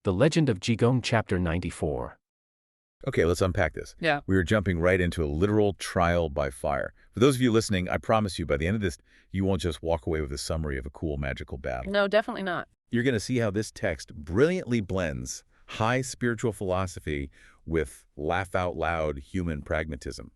The Legend of Jigong Chapter 94. Okay, let's unpack this. Yeah. We are jumping right into a literal trial by fire. For those of you listening, I promise you, by the end of this, you won't just walk away with a summary of a cool magical battle. No, definitely not. You're going to see how this text brilliantly blends high spiritual philosophy with laugh-out-loud human pragmatism.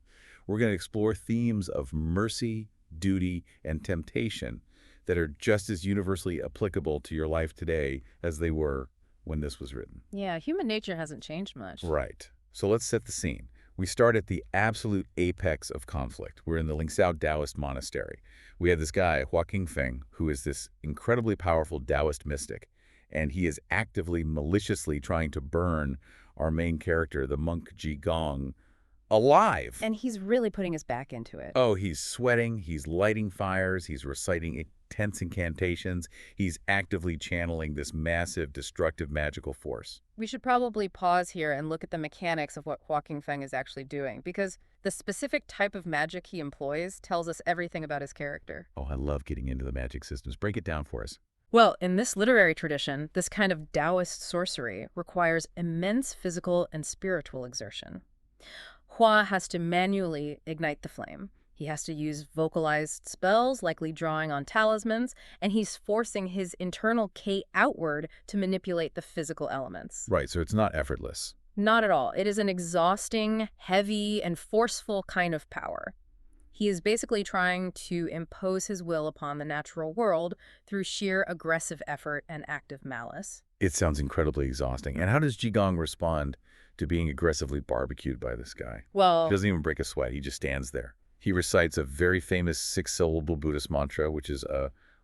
We're going to explore themes of mercy, duty, and temptation that are just as universally applicable to your life today as they were when this was written. Yeah, human nature hasn't changed much. Right. So let's set the scene. We start at the absolute apex of conflict. We're in the Lingsao Taoist monastery. We have this guy, Hua Qingfeng, who is this incredibly powerful Taoist mystic, and he is actively, maliciously trying to burn our main character, the monk Jigong, alive. And he's really putting his back into it. Oh, he's sweating, he's lighting fires, he's reciting intense incantations, he's actively channeling this massive, destructive magical force. We should probably pause here and look at the mechanics of what Hua Qingfeng is actually doing, because the specific type of magic he employs tells us everything about his character. Oh, I love getting into the magic systems. Break it down for us. Well, in this literary tradition, this kind of Taoist sorcery requires immense physical and spiritual exertion. Hua has to manually ignite the flame. He has to use vocalized spells, likely drawing on talismans, and he's forcing his internal K outward to manipulate the physical elements. Right, so it's not effortless. Not at all. It is an exhausting, heavy, and forceful kind of power. He is basically trying to impose his will upon the natural world through sheer aggressive effort and active malice. It sounds incredibly exhausting. And how does Jigong respond to being aggressively barbecued by this guy? Well, He doesn't even break a sweat. He just stands there. He recites a very famous 6-syllable Buddhist mantra, which is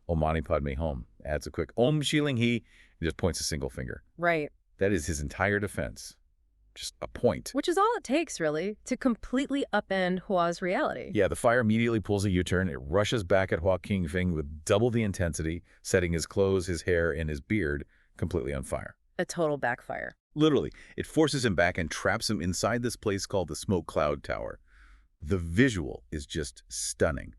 Om Mani Padme Hum. Adds a quick Om Shilling He, and just points a single finger. right. That is his entire defense. Just a point. Which is all it takes, really, to completely upend Hua's reality. Yeah, the fire immediately pulls a U-turn. It rushes back at Hua Qingfeng with double the intensity, setting his clothes, his hair, and his beard completely on fire. A total backfire. Literally, it forces him back and traps him inside this place called the Smoke Cloud Tower. The visual is just stunning.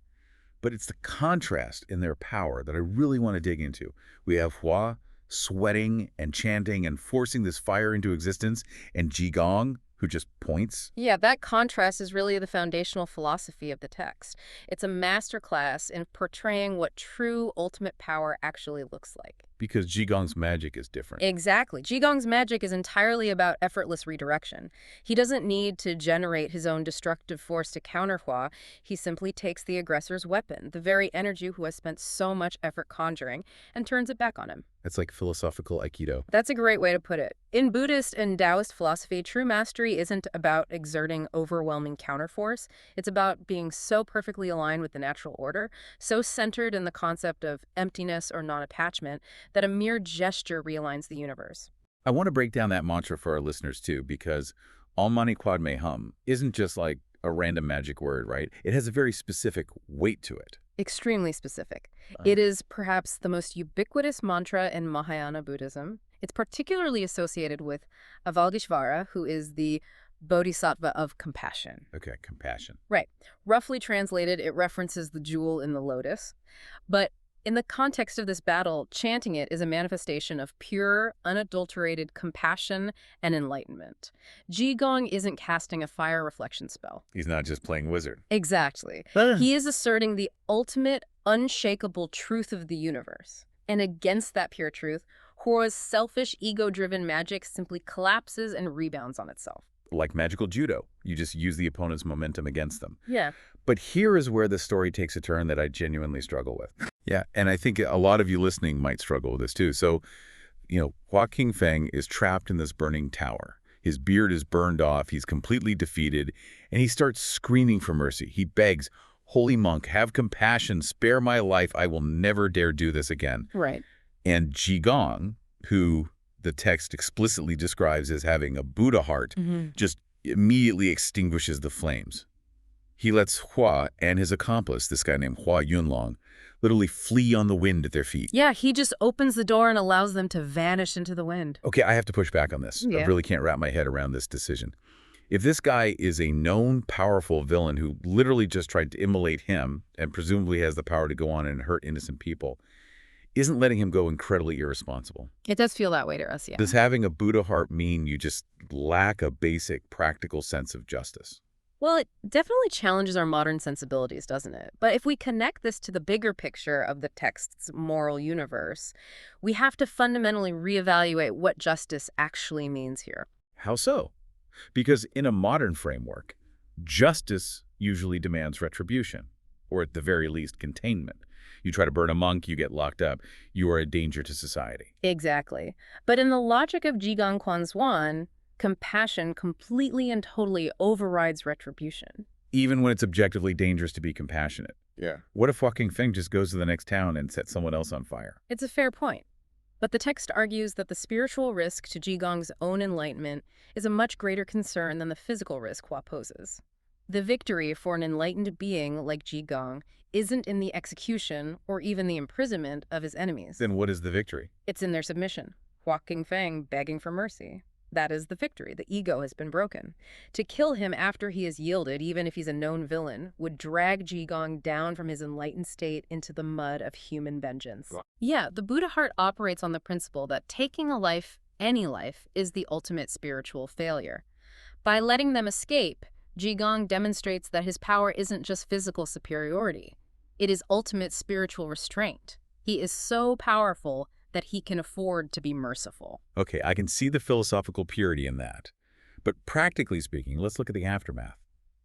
But it's the contrast in their power that I really want to dig into. We have Hua sweating and chanting and forcing this fire into existence, and Jigong, who just points. Yeah, that contrast is really the foundational philosophy of the text. It's a masterclass in portraying what true ultimate power actually looks like. Because Jigong's magic is different. Exactly. Jigong's magic is entirely about effortless redirection. He doesn't need to generate his own destructive force to counter Hua. He simply takes the aggressor's weapon, the very energy Hua has spent so much effort conjuring, and turns it back on him. It's like philosophical Aikido. That's a great way to put it. In Buddhist and Taoist philosophy, true mastery isn't about exerting overwhelming counterforce. It's about being so perfectly aligned with the natural order, so centered in the concept of emptiness or non-attachment, that a mere gesture realigns the universe. I want to break down that mantra for our listeners too, because Om Mani Padme Hum isn't just like a random magic word, right? It has a very specific weight to it. Extremely specific. It is perhaps the most ubiquitous mantra in Mahayana Buddhism. It's particularly associated with Avalokiteshvara, who is the bodhisattva of compassion. Okay, compassion. Right. Roughly translated, it references the jewel in the lotus. But in the context of this battle, chanting it is a manifestation of pure, unadulterated compassion and enlightenment. Jigong isn't casting a fire reflection spell. He's not just playing wizard. Exactly. He is asserting the ultimate, unshakable truth of the universe. And against that pure truth, Hua's selfish, ego-driven magic simply collapses and rebounds on itself. Like magical judo. You just use the opponent's momentum against them. Yeah. But here is where the story takes a turn that I genuinely struggle with. Yeah, and I think a lot of you listening might struggle with this too. So, Hua Qingfeng is trapped in this burning tower. His beard is burned off, he's completely defeated, and he starts screaming for mercy. He begs, "Holy monk, have compassion, spare my life, I will never dare do this again." Right. And Jigong, who the text explicitly describes as having a Buddha heart, just immediately extinguishes the flames. He lets Hua and his accomplice, this guy named Hua Yunlong, literally flee on the wind at their feet. Yeah, he just opens the door and allows them to vanish into the wind. Okay, I have to push back on this. I really can't wrap my head around this decision. If this guy is a known, powerful villain who literally just tried to immolate him and presumably has the power to go on and hurt innocent people, isn't letting him go incredibly irresponsible. It does feel that way to us, yeah. Does having a Buddha heart mean you just lack a basic practical sense of justice? Well, it definitely challenges our modern sensibilities, doesn't it? But if we connect this to the bigger picture of the text's moral universe, we have to fundamentally reevaluate what justice actually means here. How so? Because in a modern framework, justice usually demands retribution, or at the very least, containment. You try to burn a monk, you get locked up. You are a danger to society. Exactly. But in the logic of Jigong Quanzhuan, compassion completely and totally overrides retribution. Even when it's objectively dangerous to be compassionate. Yeah. What if Hua Feng just goes to the next town and sets someone else on fire? It's a fair point. But the text argues that the spiritual risk to Jigong's own enlightenment is a much greater concern than the physical risk Hua poses. The victory for an enlightened being like Jigong isn't in the execution or even the imprisonment of his enemies. Then what is the victory? It's in their submission. Hua Feng begging for mercy. That is the victory. The ego has been broken. To kill him after he has yielded, even if he's a known villain, would drag Jigong down from his enlightened state into the mud of human vengeance. Yeah, the Buddha heart operates on the principle that taking a life, any life, is the ultimate spiritual failure. By letting them escape, Jigong demonstrates that his power isn't just physical superiority. It is ultimate spiritual restraint. He is so powerful that he can afford to be merciful. Okay, I can see the philosophical purity in that. But practically speaking, let's look at the aftermath.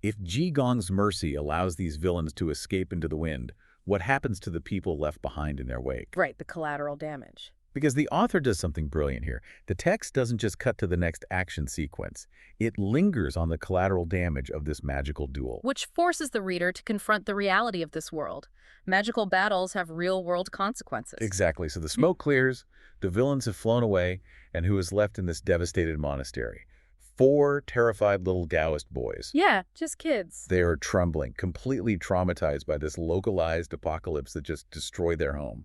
If Jigong's mercy allows these villains to escape into the wind, what happens to the people left behind in their wake? Right, the collateral damage. Because the author does something brilliant here. The text doesn't just cut to the next action sequence. It lingers on the collateral damage of this magical duel. Which forces the reader to confront the reality of this world. Magical battles have real-world consequences. Exactly. So the smoke clears, the villains have flown away, and who is left in this devastated monastery? 4 terrified little Taoist boys. Yeah, just kids. They are trembling, completely traumatized by this localized apocalypse that just destroyed their home.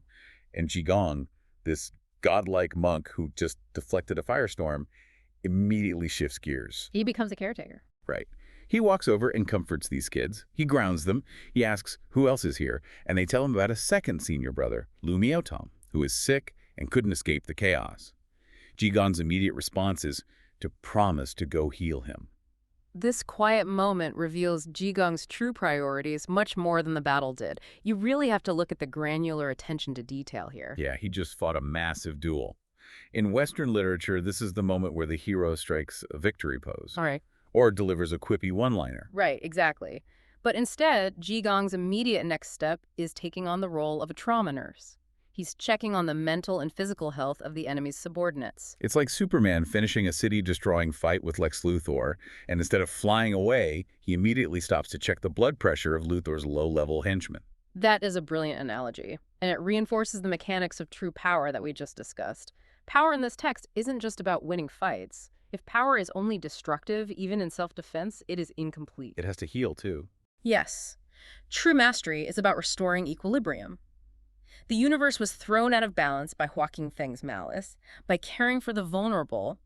And Jigong, this godlike monk who just deflected a firestorm, immediately shifts gears. He becomes a caretaker. Right. He walks over and comforts these kids. He grounds them. He asks who else is here, and they tell him about a second senior brother, Lu Miaotong, who is sick and couldn't escape the chaos. Jigong's immediate response is to promise to go heal him. This quiet moment reveals Jigong's true priorities much more than the battle did. You really have to look at the granular attention to detail here. Yeah, he just fought a massive duel. In Western literature, this is the moment where the hero strikes a victory pose. All right. Or delivers a quippy one-liner. Right, exactly. But instead, Jigong's immediate next step is taking on the role of a trauma nurse. He's checking on the mental and physical health of the enemy's subordinates. It's like Superman finishing a city-destroying fight with Lex Luthor, and instead of flying away, he immediately stops to check the blood pressure of Luthor's low-level henchmen. That is a brilliant analogy, and it reinforces the mechanics of true power that we just discussed. Power in this text isn't just about winning fights. If power is only destructive, even in self-defense, it is incomplete. It has to heal, too. Yes. True mastery is about restoring equilibrium. The universe was thrown out of balance by Hua Feng's malice. By caring for the vulnerable,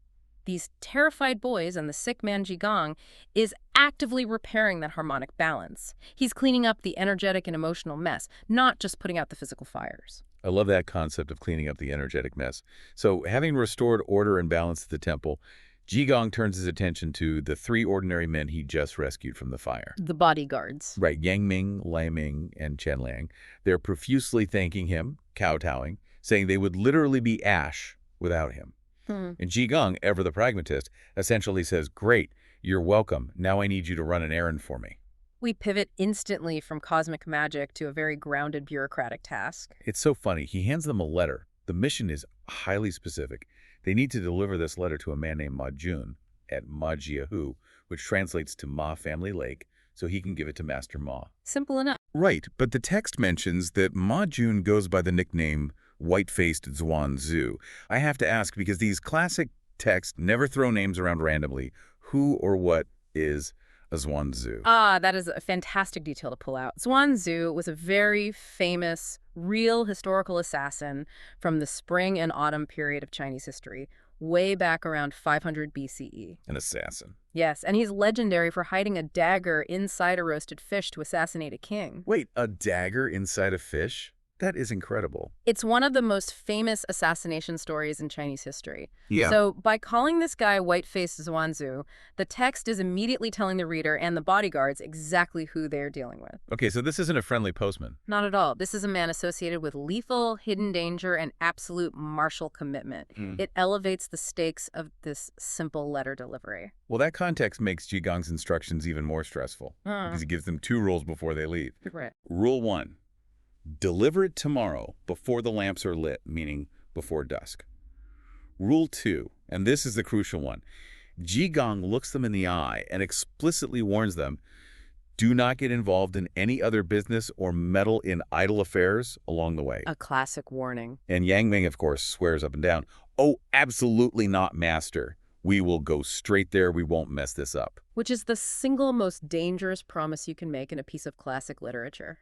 these terrified boys and the sick man Jigong is actively repairing that harmonic balance. He's cleaning up the energetic and emotional mess, not just putting out the physical fires. I love that concept of cleaning up the energetic mess. So, having restored order and balance at the temple, Jigong turns his attention to the 3 ordinary men he just rescued from the fire. The bodyguards. Right, Yang Ming, Lai Ming, and Chen Liang. They're profusely thanking him, kowtowing, saying they would literally be ash without him. And Jigong, ever the pragmatist, essentially says, "Great, you're welcome. Now I need you to run an errand for me." We pivot instantly from cosmic magic to a very grounded bureaucratic task. It's so funny. He hands them a letter. The mission is highly specific. They need to deliver this letter to a man named Ma Jun at Ma Jiahu, which translates to Ma Family Lake, so he can give it to Master Ma. Simple enough. Right, but the text mentions that Ma Jun goes by the nickname White-Faced Zhuan Zhu. I have to ask, because these classic texts never throw names around randomly, who or what is a Zhuan Zhu? That is a fantastic detail to pull out. Zhuan Zhu was a very famous, real historical assassin from the spring and autumn period of Chinese history, way back around 500 BCE. An assassin. Yes, and he's legendary for hiding a dagger inside a roasted fish to assassinate a king. Wait, a dagger inside a fish? That is incredible. It's one of the most famous assassination stories in Chinese history. Yeah. So by calling this guy White-Faced Zhuangzi, the text is immediately telling the reader and the bodyguards exactly who they're dealing with. Okay, so this isn't a friendly postman. Not at all. This is a man associated with lethal, hidden danger, and absolute martial commitment. It elevates the stakes of this simple letter delivery. Well, that context makes Jigong's instructions even more stressful because he gives them 2 rules before they leave. Right. Rule 1, deliver it tomorrow before the lamps are lit, meaning before dusk. Rule 2, and this is the crucial one, Jigong looks them in the eye and explicitly warns them, do not get involved in any other business or meddle in idle affairs along the way. A classic warning. And Yang Ming, of course, swears up and down, oh, absolutely not, master. We will go straight there. We won't mess this up. Which is the single most dangerous promise you can make in a piece of classic literature.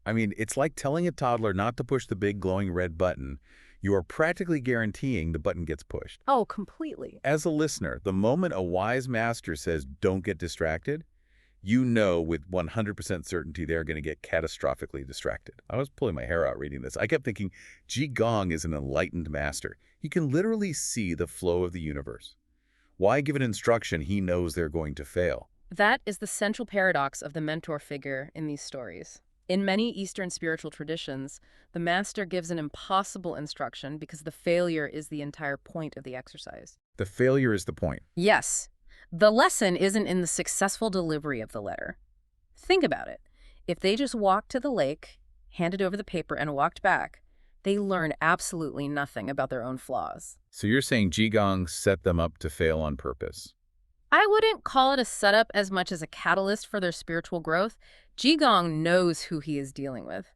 I mean, it's like telling a toddler not to push the big glowing red button. You are practically guaranteeing the button gets pushed. Oh, completely. As a listener, the moment a wise master says, don't get distracted, you know with 100% certainty they're going to get catastrophically distracted. I was pulling my hair out reading this. I kept thinking, Jigong is an enlightened master. He can literally see the flow of the universe. Why give an instruction he knows they're going to fail? That is the central paradox of the mentor figure in these stories. In many Eastern spiritual traditions, the master gives an impossible instruction because the failure is the entire point of the exercise. The failure is the point. Yes. The lesson isn't in the successful delivery of the letter. Think about it. If they just walked to the lake, handed over the paper, and walked back, they learn absolutely nothing about their own flaws. So you're saying Jigong set them up to fail on purpose? I wouldn't call it a setup as much as a catalyst for their spiritual growth. Jigong knows who he is dealing with.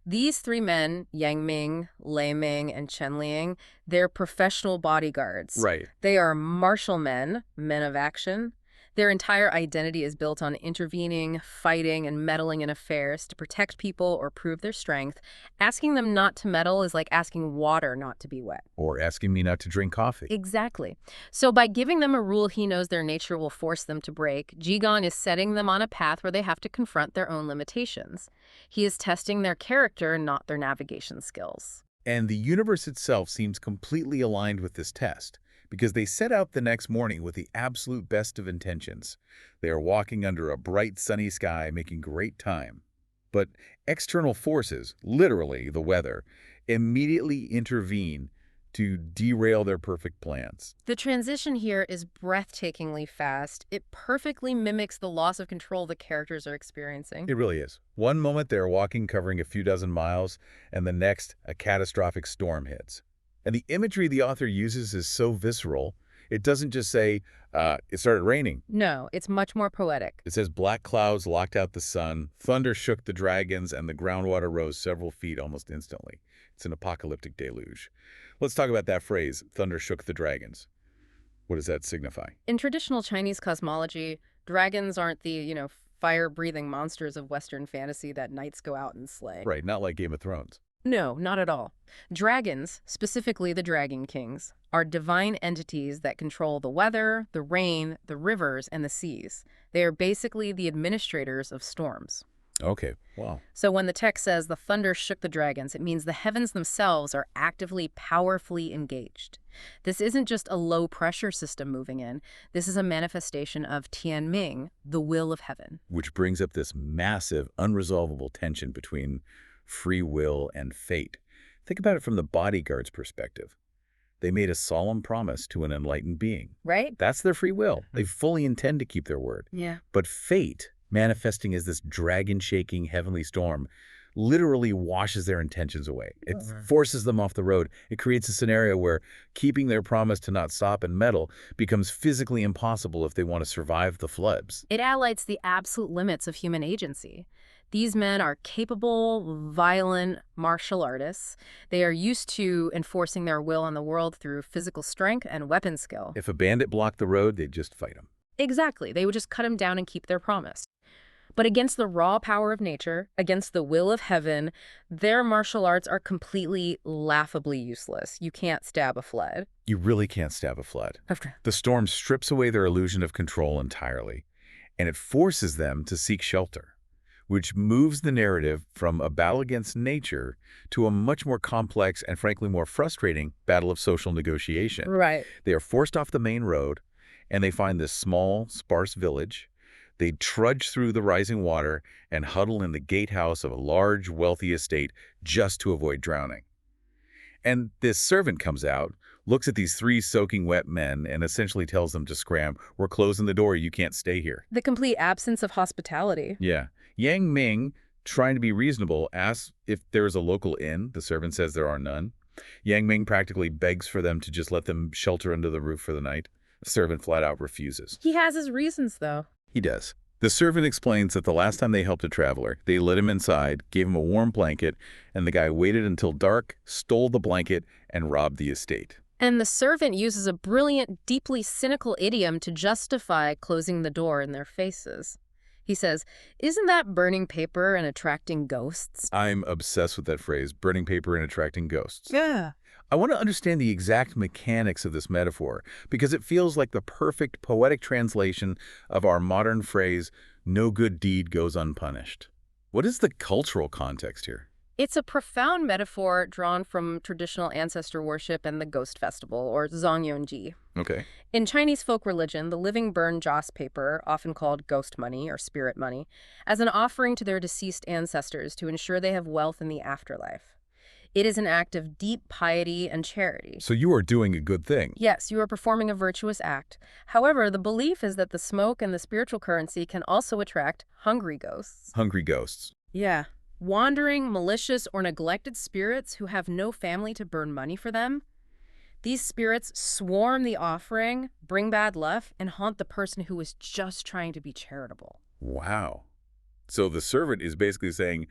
These 3 men, Yang Ming, Lei Ming, and Chen Liang, they're professional bodyguards. Right. They are martial men, men of action. Their entire identity is built on intervening, fighting, and meddling in affairs to protect people or prove their strength. Asking them not to meddle is like asking water not to be wet. Or asking me not to drink coffee. Exactly. So by giving them a rule he knows their nature will force them to break, Jigong is setting them on a path where they have to confront their own limitations. He is testing their character, not their navigation skills. And the universe itself seems completely aligned with this test, because they set out the next morning with the absolute best of intentions. They are walking under a bright sunny sky, making great time. But external forces, literally the weather, immediately intervene to derail their perfect plans. The transition here is breathtakingly fast. It perfectly mimics the loss of control the characters are experiencing. It really is. One moment they're walking, covering a few dozen miles, and the next, a catastrophic storm hits. And the imagery the author uses is so visceral, it doesn't just say, it started raining. No, it's much more poetic. It says black clouds locked out the sun, thunder shook the dragons, and the groundwater rose several feet almost instantly. It's an apocalyptic deluge. Let's talk about that phrase, thunder shook the dragons. What does that signify? In traditional Chinese cosmology, dragons aren't the, fire-breathing monsters of Western fantasy that knights go out and slay. Right, not like Game of Thrones. No, not at all. Dragons, specifically the Dragon Kings, are divine entities that control the weather, the rain, the rivers, and the seas. They are basically the administrators of storms. Okay, wow. So when the text says the thunder shook the dragons, it means the heavens themselves are actively, powerfully engaged. This isn't just a low-pressure system moving in. This is a manifestation of Tianming, the will of heaven. Which brings up this massive, unresolvable tension between free will and fate. Think about it from the bodyguard's perspective. They made a solemn promise to an enlightened being. Right? That's their free will. They fully intend to keep their word. Yeah. But fate, manifesting as this dragon-shaking heavenly storm, literally washes their intentions away. It forces them off the road. It creates a scenario where keeping their promise to not stop and meddle becomes physically impossible if they want to survive the floods. It highlights the absolute limits of human agency. These men are capable, violent martial artists. They are used to enforcing their will on the world through physical strength and weapon skill. If a bandit blocked the road, they'd just fight him. Exactly. They would just cut him down and keep their promise. But against the raw power of nature, against the will of heaven, their martial arts are completely laughably useless. You can't stab a flood. You really can't stab a flood. The storm strips away their illusion of control entirely, and it forces them to seek shelter. which moves the narrative from a battle against nature to a much more complex and frankly more frustrating battle of social negotiation. Right. They are forced off the main road, and they find this small, sparse village. They trudge through the rising water and huddle in the gatehouse of a large, wealthy estate just to avoid drowning. And this servant comes out, looks at these three soaking wet men, and essentially tells them to scram. We're closing the door. You can't stay here. The complete absence of hospitality. Yeah. Yang Ming, trying to be reasonable, asks if there is a local inn. The servant says there are none. Yang Ming practically begs for them to just let them shelter under the roof for the night. The servant flat out refuses. He has his reasons, though. He does. The servant explains that the last time they helped a traveler, they let him inside, gave him a warm blanket, and the guy waited until dark, stole the blanket, and robbed the estate. And the servant uses a brilliant, deeply cynical idiom to justify closing the door in their faces. He says, "Isn't that burning paper and attracting ghosts?" I'm obsessed with that phrase, burning paper and attracting ghosts. Yeah. I want to understand the exact mechanics of this metaphor because it feels like the perfect poetic translation of our modern phrase, no good deed goes unpunished. What is the cultural context here? It's a profound metaphor drawn from traditional ancestor worship and the ghost festival, or Zongyonji. Okay. In Chinese folk religion, the living burn joss paper, often called ghost money or spirit money, as an offering to their deceased ancestors to ensure they have wealth in the afterlife. It is an act of deep piety and charity. So you are doing a good thing. Yes, you are performing a virtuous act. However, the belief is that the smoke and the spiritual currency can also attract hungry ghosts. Hungry ghosts. Yeah. Wandering, malicious, or neglected spirits who have no family to burn money for them. These spirits swarm the offering, bring bad luck, and haunt the person who is just trying to be charitable. Wow. So the servant is basically saying,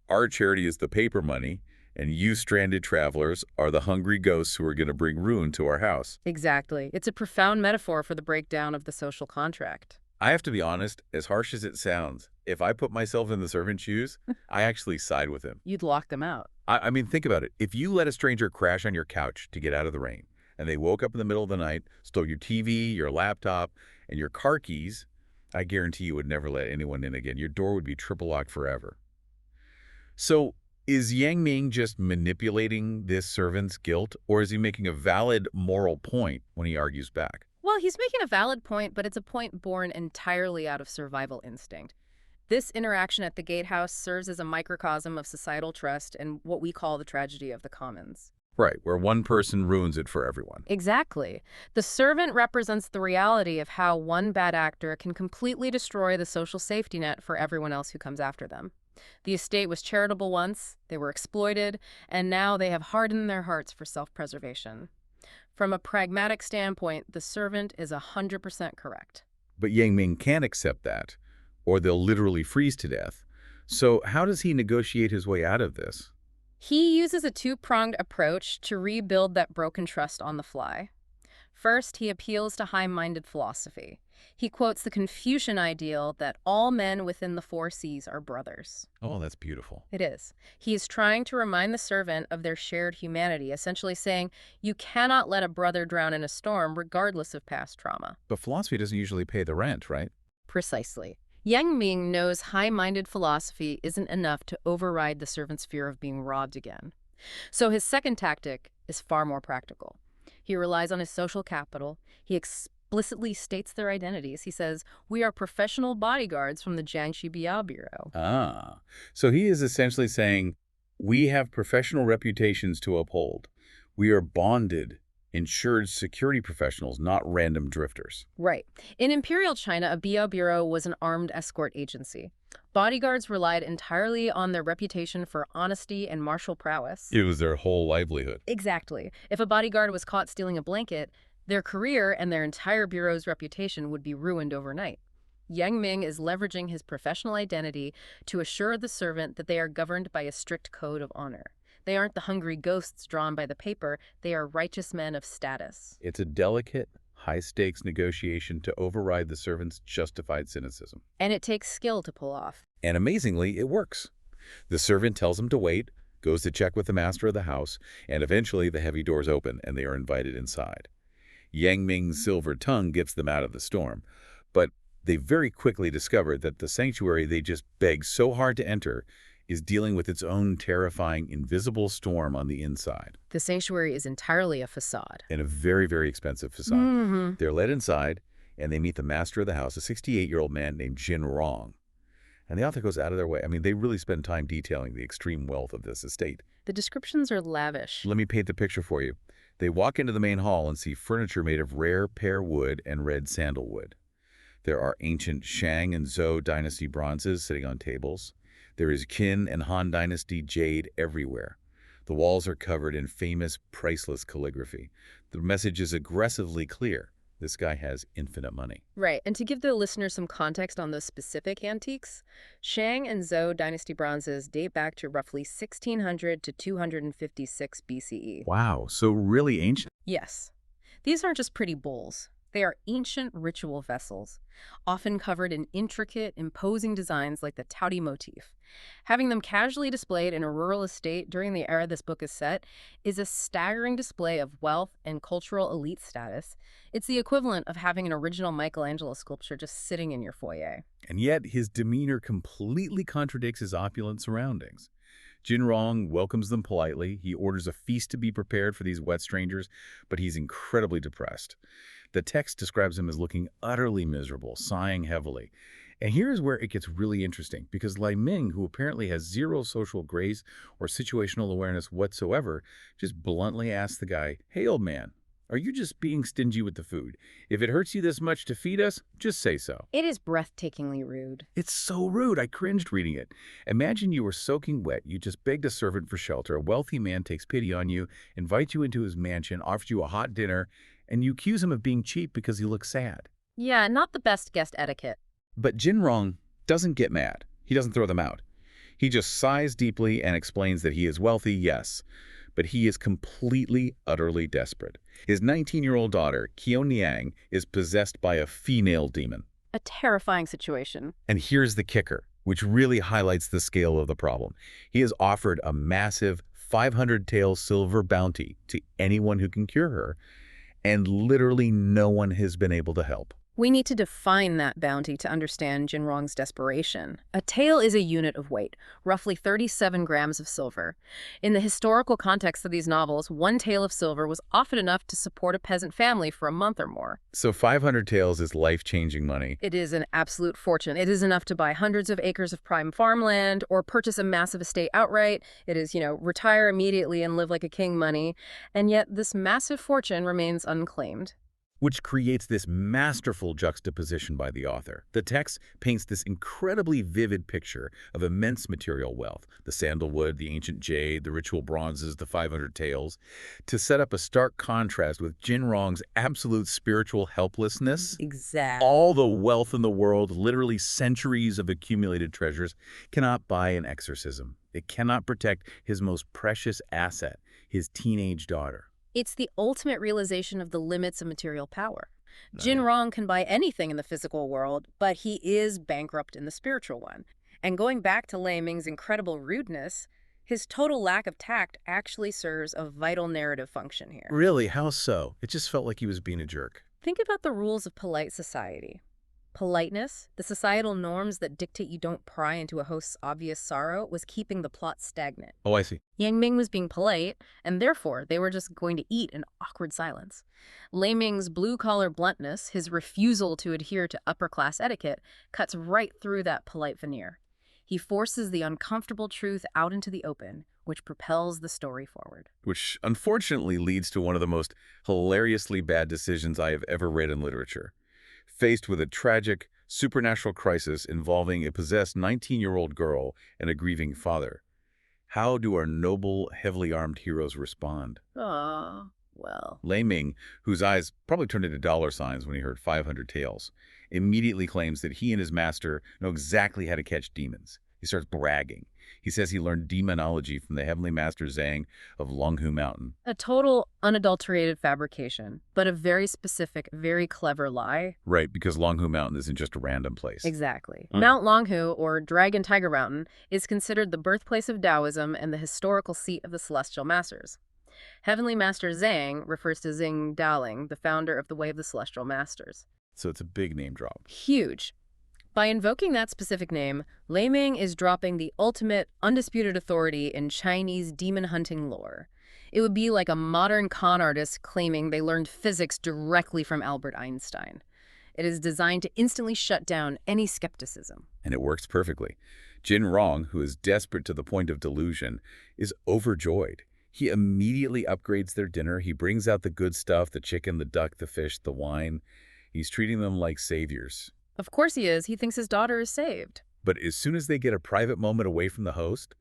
our charity is the paper money, and you stranded travelers are the hungry ghosts who are going to bring ruin to our house. Exactly. It's a profound metaphor for the breakdown of the social contract. I have to be honest, as harsh as it sounds, if I put myself in the servant's shoes, I actually side with him. You'd lock them out. I mean, think about it. If you let a stranger crash on your couch to get out of the rain, and they woke up in the middle of the night, stole your TV, your laptop, and your car keys, I guarantee you would never let anyone in again. Your door would be triple locked forever. So, is Yang Ming just manipulating this servant's guilt, or is he making a valid moral point when he argues back? Well, he's making a valid point, but it's a point born entirely out of survival instinct. This interaction at the gatehouse serves as a microcosm of societal trust and what we call the tragedy of the commons. Right, where one person ruins it for everyone. Exactly. The servant represents the reality of how one bad actor can completely destroy the social safety net for everyone else who comes after them. The estate was charitable once, they were exploited, and now they have hardened their hearts for self-preservation. From a pragmatic standpoint, the servant is 100% correct. But Yang Ming can't accept that, or they'll literally freeze to death. So how does he negotiate his way out of this? He uses a two-pronged approach to rebuild that broken trust on the fly. First, he appeals to high-minded philosophy. He quotes the Confucian ideal that all men within the four seas are brothers. Oh, that's beautiful. It is. He is trying to remind the servant of their shared humanity, essentially saying, you cannot let a brother drown in a storm regardless of past trauma. But philosophy doesn't usually pay the rent, right? Precisely. Yang Ming knows high-minded philosophy isn't enough to override the servant's fear of being robbed again. So his second tactic is far more practical. He relies on his social capital. He explicitly states their identities. He says, we are professional bodyguards from the Jiangxi Biao Bureau. Ah, so he is essentially saying, we have professional reputations to uphold. We are bonded, insured security professionals, not random drifters. Right. In Imperial China, a Biao Bureau was an armed escort agency. Bodyguards relied entirely on their reputation for honesty and martial prowess. It was their whole livelihood. Exactly. If a bodyguard was caught stealing a blanket, their career and their entire bureau's reputation would be ruined overnight. Yang Ming is leveraging his professional identity to assure the servant that they are governed by a strict code of honor. They aren't the hungry ghosts drawn by the paper. They are righteous men of status. It's a delicate, high-stakes negotiation to override the servant's justified cynicism. And it takes skill to pull off. And amazingly, it works. The servant tells him to wait, goes to check with the master of the house, and eventually the heavy doors open and they are invited inside. Yang Ming's silver tongue gets them out of the storm. But They very quickly discovered that the sanctuary they just begged so hard to enter is dealing with its own terrifying invisible storm on the inside. The sanctuary is entirely a facade. And a very, very expensive facade. Mm-hmm. They're led inside, and they meet the master of the house, a 68-year-old man named Jigong. And the author goes out of their way. I mean, they really spend time detailing the extreme wealth of this estate. The descriptions are lavish. Let me paint the picture for you. They walk into the main hall and see furniture made of rare pear wood and red sandalwood. There are ancient Shang and Zhou dynasty bronzes sitting on tables. There is Qin and Han dynasty jade everywhere. The walls are covered in famous, priceless calligraphy. The message is aggressively clear. This guy has infinite money. Right, and to give the listener some context on those specific antiques, Shang and Zhou dynasty bronzes date back to roughly 1600 to 256 BCE. Wow, so really ancient. Yes. These aren't just pretty bowls. They are ancient ritual vessels, often covered in intricate, imposing designs like the Taodi motif. Having them casually displayed in a rural estate during the era this book is set is a staggering display of wealth and cultural elite status. It's the equivalent of having an original Michelangelo sculpture just sitting in your foyer. And yet his demeanor completely contradicts his opulent surroundings. Jigong welcomes them politely. He orders a feast to be prepared for these wet strangers, but he's incredibly depressed. The text describes him as looking utterly miserable, sighing heavily. And here's where it gets really interesting, because Lai Ming, who apparently has zero social grace or situational awareness whatsoever, just bluntly asks the guy, "Hey, old man, are you just being stingy with the food? If it hurts you this much to feed us, just say so." It is breathtakingly rude. It's so rude. I cringed reading it. Imagine you were soaking wet. You just begged a servant for shelter. A wealthy man takes pity on you, invites you into his mansion, offers you a hot dinner, and you accuse him of being cheap because he looks sad. Yeah, not the best guest etiquette. But Jigong doesn't get mad. He doesn't throw them out. He just sighs deeply and explains that he is wealthy, yes, but he is completely, utterly desperate. His 19-year-old daughter, Qioniang, is possessed by a female demon. A terrifying situation. And here's the kicker, which really highlights the scale of the problem. He has offered a massive 500-tael silver bounty to anyone who can cure her, and literally no one has been able to help. We need to define that bounty to understand Jigong's desperation. A tael is a unit of weight, roughly 37 grams of silver. In the historical context of these novels, one tael of silver was often enough to support a peasant family for a month or more. So 500 taels is life-changing money. It is an absolute fortune. It is enough to buy hundreds of acres of prime farmland or purchase a massive estate outright. It is, retire immediately and live like a king money. And yet this massive fortune remains unclaimed. Which creates this masterful juxtaposition by the author. The text paints this incredibly vivid picture of immense material wealth, the sandalwood, the ancient jade, the ritual bronzes, the 500 taels, to set up a stark contrast with Jigong's absolute spiritual helplessness. Exactly. All the wealth in the world, literally centuries of accumulated treasures, cannot buy an exorcism. It cannot protect his most precious asset, his teenage daughter. It's the ultimate realization of the limits of material power. Jigong can buy anything in the physical world, but he is bankrupt in the spiritual one. And going back to Lai Ming's incredible rudeness, his total lack of tact actually serves a vital narrative function here. Really? How so? It just felt like he was being a jerk. Think about the rules of polite society. Politeness, the societal norms that dictate you don't pry into a host's obvious sorrow, was keeping the plot stagnant. Oh, I see. Yang Ming was being polite, and therefore they were just going to eat in awkward silence. Lai Ming's blue-collar bluntness, his refusal to adhere to upper-class etiquette, cuts right through that polite veneer. He forces the uncomfortable truth out into the open, which propels the story forward. Which unfortunately leads to one of the most hilariously bad decisions I have ever read in literature. Faced with a tragic, supernatural crisis involving a possessed 19-year-old girl and a grieving father, how do our noble, heavily armed heroes respond? Well. Lai Ming, whose eyes probably turned into dollar signs when he heard 500 taels, immediately claims that he and his master know exactly how to catch demons. He starts bragging. He says he learned demonology from the heavenly master Zhang of Longhu Mountain. A total, unadulterated fabrication, but a very specific, very clever lie. Right, because Longhu Mountain isn't just a random place. Exactly. Mount Longhu, or Dragon Tiger Mountain, is considered the birthplace of Taoism and the historical seat of the Celestial Masters. Heavenly Master Zhang refers to Xing Daoling, the founder of the Way of the Celestial Masters. So it's a big name drop. Huge. By invoking that specific name, Lei Ming is dropping the ultimate, undisputed authority in Chinese demon-hunting lore. It would be like a modern con artist claiming they learned physics directly from Albert Einstein. It is designed to instantly shut down any skepticism. And it works perfectly. Jin Rong, who is desperate to the point of delusion, is overjoyed. He immediately upgrades their dinner. He brings out the good stuff, the chicken, the duck, the fish, the wine. He's treating them like saviors. Of course he is. He thinks his daughter is saved. But as soon as they get a private moment away from the host,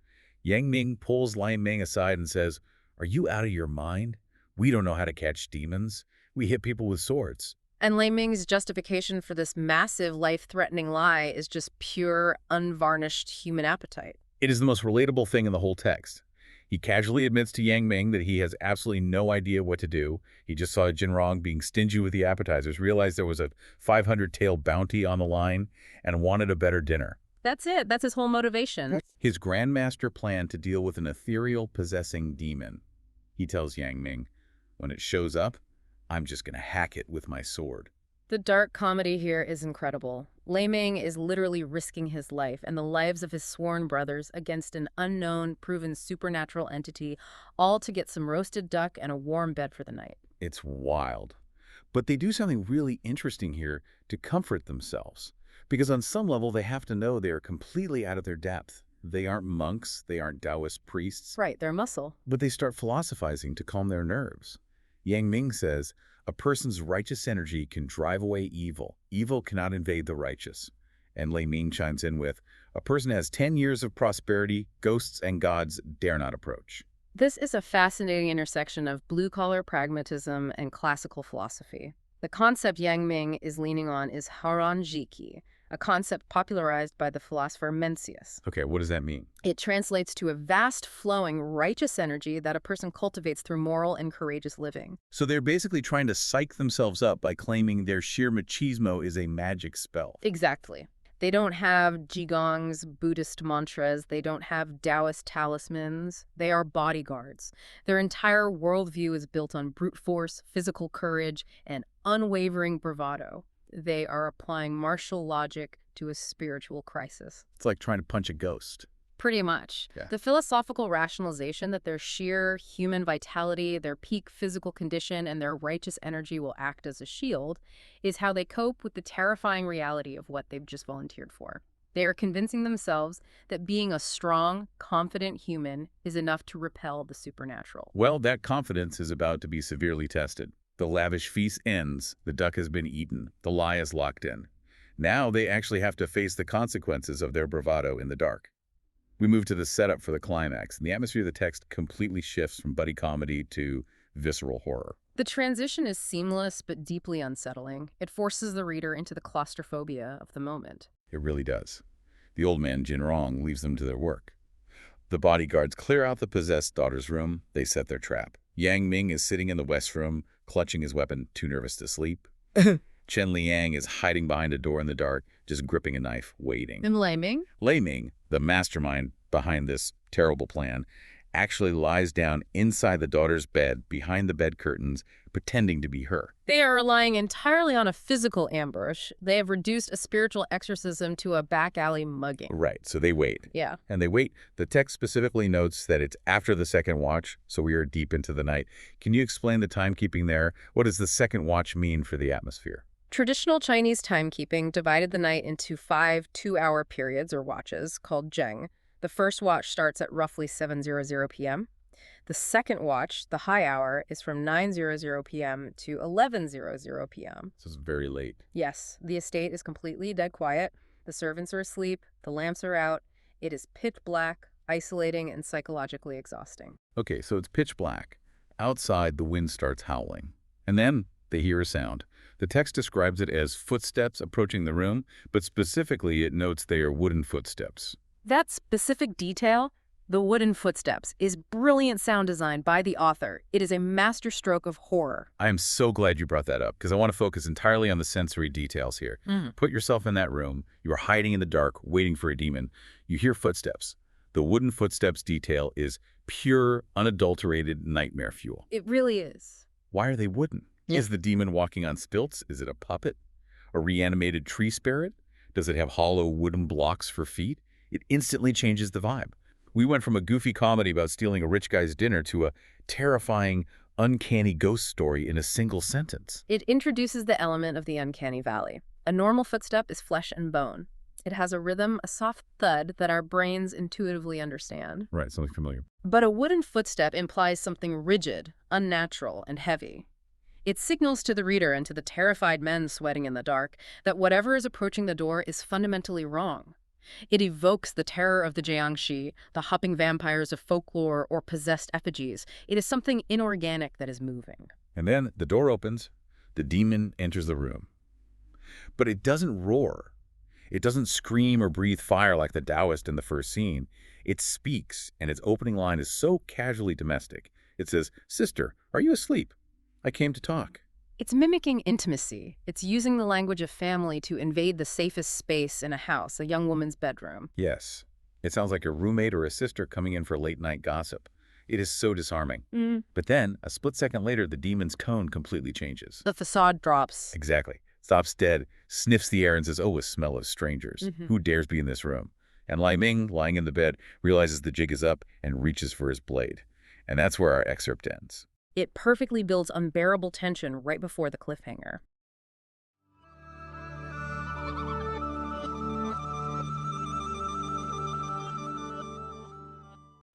Yang Ming pulls Lai Ming aside and says, "Are you out of your mind? We don't know how to catch demons. We hit people with swords." And Lei Ming's justification for this massive, life-threatening lie is just pure, unvarnished human appetite. It is the most relatable thing in the whole text. He casually admits to Yang Ming that he has absolutely no idea what to do. He just saw Jin Rong being stingy with the appetizers, realized there was a 500-tael bounty on the line, and wanted a better dinner. That's it. That's his whole motivation. His grandmaster planned to deal with an ethereal possessing demon. He tells Yang Ming, "When it shows up, I'm just going to hack it with my sword." The dark comedy here is incredible. Lei Ming is literally risking his life and the lives of his sworn brothers against an unknown, proven supernatural entity, all to get some roasted duck and a warm bed for the night. It's wild. But they do something really interesting here to comfort themselves. Because on some level, they have to know they are completely out of their depth. They aren't monks, they aren't Taoist priests. Right, they're muscle. But they start philosophizing to calm their nerves. Yang Ming says, "A person's righteous energy can drive away evil. Evil cannot invade the righteous." And Lei Ming chimes in with, "A person has 10 years of prosperity, ghosts and gods dare not approach." This is a fascinating intersection of blue-collar pragmatism and classical philosophy. The concept Yang Ming is leaning on is Haranjiki, a concept popularized by the philosopher Mencius. Okay, what does that mean? It translates to a vast, flowing, righteous energy that a person cultivates through moral and courageous living. So they're basically trying to psych themselves up by claiming their sheer machismo is a magic spell. Exactly. They don't have Jigong's Buddhist mantras. They don't have Taoist talismans. They are bodyguards. Their entire worldview is built on brute force, physical courage, and unwavering bravado. They are applying martial logic to a spiritual crisis. It's like trying to punch a ghost. Pretty much. Yeah. The philosophical rationalization that their sheer human vitality, their peak physical condition, and their righteous energy will act as a shield is how they cope with the terrifying reality of what they've just volunteered for. They are convincing themselves that being a strong, confident human is enough to repel the supernatural. Well, that confidence is about to be severely tested. The lavish feast ends, the duck has been eaten, the lie is locked in. Now they actually have to face the consequences of their bravado in the dark. We move to the setup for the climax, and the atmosphere of the text completely shifts from buddy comedy to visceral horror. The transition is seamless but deeply unsettling. It forces the reader into the claustrophobia of the moment. It really does. The old man, Jin Rong, leaves them to their work. The bodyguards clear out the possessed daughter's room. They set their trap. Yang Ming is sitting in the west room, clutching his weapon, too nervous to sleep. Chen Liang is hiding behind a door in the dark, just gripping a knife, waiting. And Lei Ming? Lei Ming, the mastermind behind this terrible plan, actually lies down inside the daughter's bed, behind the bed curtains, pretending to be her. They are relying entirely on a physical ambush. They have reduced a spiritual exorcism to a back alley mugging. Right, so they wait. Yeah. And they wait. The text specifically notes that it's after the second watch, so we are deep into the night. Can you explain the timekeeping there? What does the second watch mean for the atmosphere? Traditional Chinese timekeeping divided the night into 5 two-hour periods or watches called zheng. The first watch starts at roughly 7:00 p.m. The second watch, the high hour, is from 9:00 p.m. to 11:00 p.m. So it's very late. Yes, the estate is completely dead quiet. The servants are asleep. The lamps are out. It is pitch black, isolating, and psychologically exhausting. Okay, so it's pitch black. Outside, the wind starts howling. And then they hear a sound. The text describes it as footsteps approaching the room, but specifically it notes they are wooden footsteps. That specific detail, the wooden footsteps, is brilliant sound design by the author. It is a masterstroke of horror. I am so glad you brought that up, because I want to focus entirely on the sensory details here. Put yourself in that room. You are hiding in the dark, waiting for a demon. You hear footsteps. The wooden footsteps detail is pure, unadulterated nightmare fuel. It really is. Why are they wooden? Yeah. Is the demon walking on stilts? Is it a puppet? A reanimated tree spirit? Does it have hollow wooden blocks for feet? It instantly changes the vibe. We went from a goofy comedy about stealing a rich guy's dinner to a terrifying, uncanny ghost story in a single sentence. It introduces the element of the uncanny valley. A normal footstep is flesh and bone. It has a rhythm, a soft thud that our brains intuitively understand. Right, something familiar. But a wooden footstep implies something rigid, unnatural, and heavy. It signals to the reader and to the terrified men sweating in the dark that whatever is approaching the door is fundamentally wrong. It evokes the terror of the Jiangshi, the hopping vampires of folklore, or possessed effigies. It is something inorganic that is moving. And then the door opens, the demon enters the room. But it doesn't roar. It doesn't scream or breathe fire like the Taoist in the first scene. It speaks, and its opening line is so casually domestic. It says, "Sister, are you asleep? I came to talk." It's mimicking intimacy. It's using the language of family to invade the safest space in a house, a young woman's bedroom. Yes. It sounds like a roommate or a sister coming in for late-night gossip. It is so disarming. But then, a split second later, the demon's tone completely changes. The facade drops. Exactly. Stops dead, sniffs the air and says, "Oh, a smell of strangers. Who dares be in this room?" And Lai Ming, lying in the bed, realizes the jig is up and reaches for his blade. And that's where our excerpt ends. It perfectly builds unbearable tension right before the cliffhanger.